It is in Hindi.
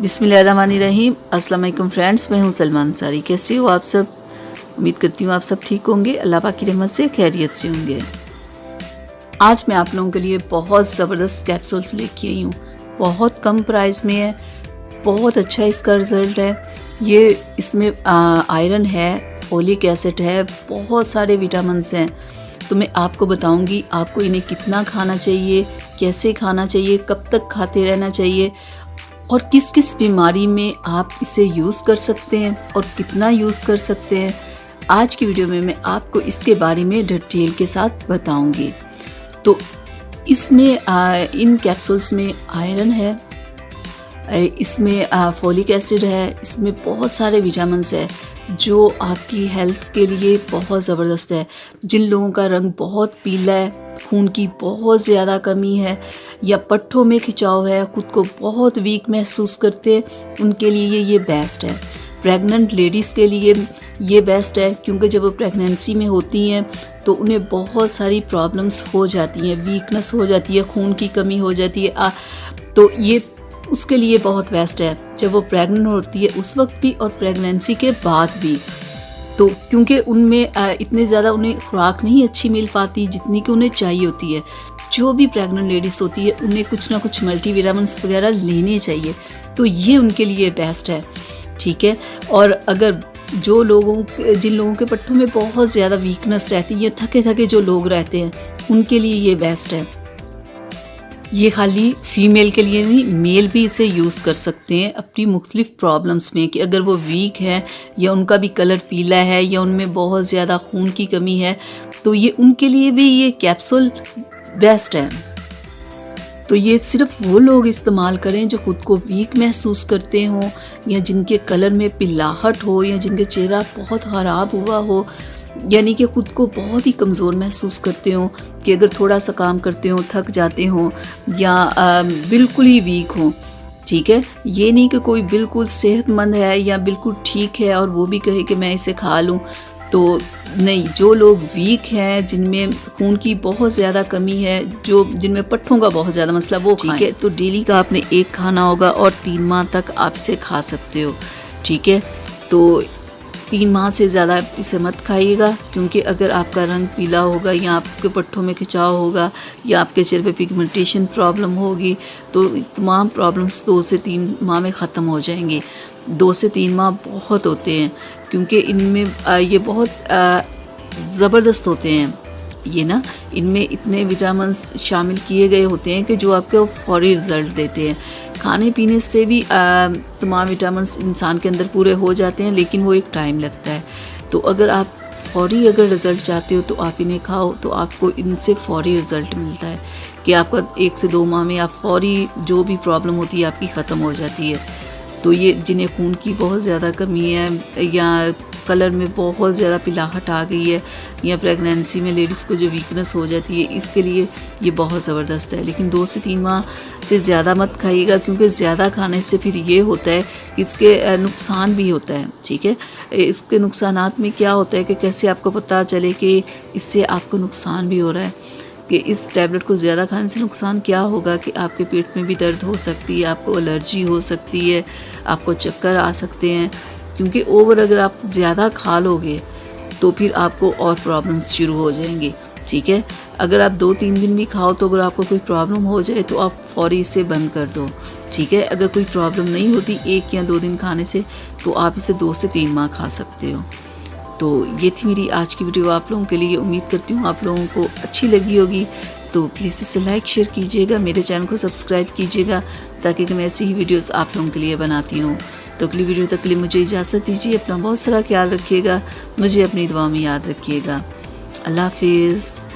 बिस्मिल्लाहिर्रहमानिर्रहीम। अस्सलाम वालेकुम फ्रेंड्स, मैं हूं सलमा अंसारी। कैसे हो आप सब? उम्मीद करती हूँ आप सब ठीक होंगे, अल्लाह पाक की रहमत से खैरियत से होंगे। आज मैं आप लोगों के लिए बहुत ज़बरदस्त कैप्सूल्स लेके आई हूँ। बहुत कम प्राइस में है, बहुत अच्छा इसका रिज़ल्ट है। ये इसमें आयरन है, फोलिक एसिड है, बहुत सारे विटामिन्स हैं। तो मैं आपको बताऊंगी आपको इन्हें कितना खाना चाहिए, कैसे खाना चाहिए, कब तक खाते रहना चाहिए और किस किस बीमारी में आप इसे यूज़ कर सकते हैं और कितना यूज़ कर सकते हैं। आज की वीडियो में मैं आपको इसके बारे में डिटेल के साथ बताऊंगी। तो इसमें इन कैप्सूल्स में आयरन है, इसमें फोलिक एसिड है, इसमें बहुत सारे विटामिन्स है जो आपकी हेल्थ के लिए बहुत ज़बरदस्त है। जिन लोगों का रंग बहुत पीला है, खून की बहुत ज़्यादा कमी है या पट्ठों में खिंचाव है, खुद को बहुत वीक महसूस करते हैं, उनके लिए ये बेस्ट है। प्रेग्नेंट लेडीज़ के लिए ये बेस्ट है क्योंकि जब वो प्रेगनेंसी में होती हैं तो उन्हें बहुत सारी प्रॉब्लम्स हो जाती हैं, वीकनेस हो जाती है, खून की कमी हो जाती है। तो ये उसके लिए बहुत बेस्ट है जब वो प्रेग्नेंट होती है उस वक्त भी और प्रेगनेंसी के बाद भी। तो क्योंकि उनमें इतने ज़्यादा उन्हें खुराक नहीं अच्छी मिल पाती जितनी कि उन्हें चाहिए होती है। जो भी प्रेग्नेंट लेडीज़ होती है उन्हें कुछ ना कुछ मल्टीविटामिन्स वगैरह लेने चाहिए, तो ये उनके लिए बेस्ट है, ठीक है। और अगर जिन लोगों के पट्टों में बहुत ज़्यादा वीकनेस रहती है, थके थके जो लोग रहते हैं, उनके लिए ये बेस्ट है। ये खाली फीमेल के लिए नहीं, मेल भी इसे यूज़ कर सकते हैं अपनी मुख्तलिफ प्रॉब्लम्स में, कि अगर वो वीक है या उनका भी कलर पीला है या उनमें बहुत ज़्यादा खून की कमी है, तो ये उनके लिए भी ये कैप्सूल बेस्ट है। तो ये सिर्फ वो लोग इस्तेमाल करें जो खुद को वीक महसूस करते हों या जिनके कलर में पिलाहट हो या जिनके चेहरा बहुत ख़राब हुआ हो, यानी कि ख़ुद को बहुत ही कमज़ोर महसूस करते हों कि अगर थोड़ा सा काम करते हों थक जाते हों या बिल्कुल ही वीक हों, ठीक है। ये नहीं कि कोई बिल्कुल सेहतमंद है या बिल्कुल ठीक है और वो भी कहे कि मैं इसे खा लूँ, तो नहीं। जो लोग वीक हैं, जिनमें खून की बहुत ज़्यादा कमी है, जिनमें पट्ठों का बहुत ज़्यादा मसला, वो ठीक है। तो डेली का आपने एक खाना होगा और 3 माह तक आप इसे खा सकते हो, ठीक है। तो 3 माह से ज़्यादा इसे मत खाइएगा, क्योंकि अगर आपका रंग पीला होगा या आपके पट्ठों में खिंचाव होगा या आपके चेहरे पे पिगमेंटेशन प्रॉब्लम होगी, तो तमाम प्रॉब्लम्स 2 से 3 माह में ख़त्म हो जाएंगी। 2 से 3 माह बहुत होते हैं क्योंकि इनमें ये बहुत ज़बरदस्त होते हैं। ये ना, इनमें इतने विटामिन्स शामिल किए गए होते हैं कि जो आपको फौरी रिज़ल्ट देते हैं। खाने पीने से भी तमाम विटामिन्स इंसान के अंदर पूरे हो जाते हैं, लेकिन वो एक टाइम लगता है। तो अगर आप फौरी रिज़ल्ट चाहते हो तो आप इन्हें खाओ, तो आपको इनसे फौरी रिज़ल्ट मिलता है कि आपका 1 से 2 माह में आप फौरी जो भी प्रॉब्लम होती है आपकी ख़त्म हो जाती है। तो ये जिन्हें खून की बहुत ज़्यादा कमी है या कलर में बहुत ज़्यादा पिलाहट आ गई है या प्रेगनेंसी में लेडीज़ को जो वीकनेस हो जाती है, इसके लिए ये बहुत ज़बरदस्त है। लेकिन 2 से 3 माह से ज़्यादा मत खाइएगा, क्योंकि ज़्यादा खाने से फिर ये होता है कि इसके नुकसान भी होता है, ठीक है। इसके नुकसानात में क्या होता है कि कैसे आपको पता चले कि इससे आपको नुकसान भी हो रहा है, कि इस टैबलेट को ज़्यादा खाने से नुकसान क्या होगा कि आपके पेट में भी दर्द हो सकती है, आपको एलर्जी हो सकती है, आपको चक्कर आ सकते हैं, क्योंकि अगर आप ज़्यादा खा लोगे तो फिर आपको और प्रॉब्लम्स शुरू हो जाएंगी, ठीक है। अगर आप 2-3 दिन भी खाओ तो अगर आपको कोई प्रॉब्लम हो जाए तो आप फौरी इसे बंद कर दो, ठीक है। अगर कोई प्रॉब्लम नहीं होती 1 या 2 दिन खाने से, तो आप इसे 2 से 3 माह खा सकते हो। तो ये थी मेरी आज की वीडियो आप लोगों के लिए। उम्मीद करती हूँ आप लोगों को अच्छी लगी होगी। तो प्लीज़ इसे लाइक शेयर कीजिएगा, मेरे चैनल को सब्सक्राइब कीजिएगा, ताकि मैं ऐसी ही वीडियोस आप लोगों के लिए बनाती रहूँ। तो अगली वीडियो तक के लिए मुझे इजाज़त दीजिए। अपना बहुत सारा ख्याल रखिएगा, मुझे अपनी दुआ में याद रखिएगा। अल्लाह हाफिज़।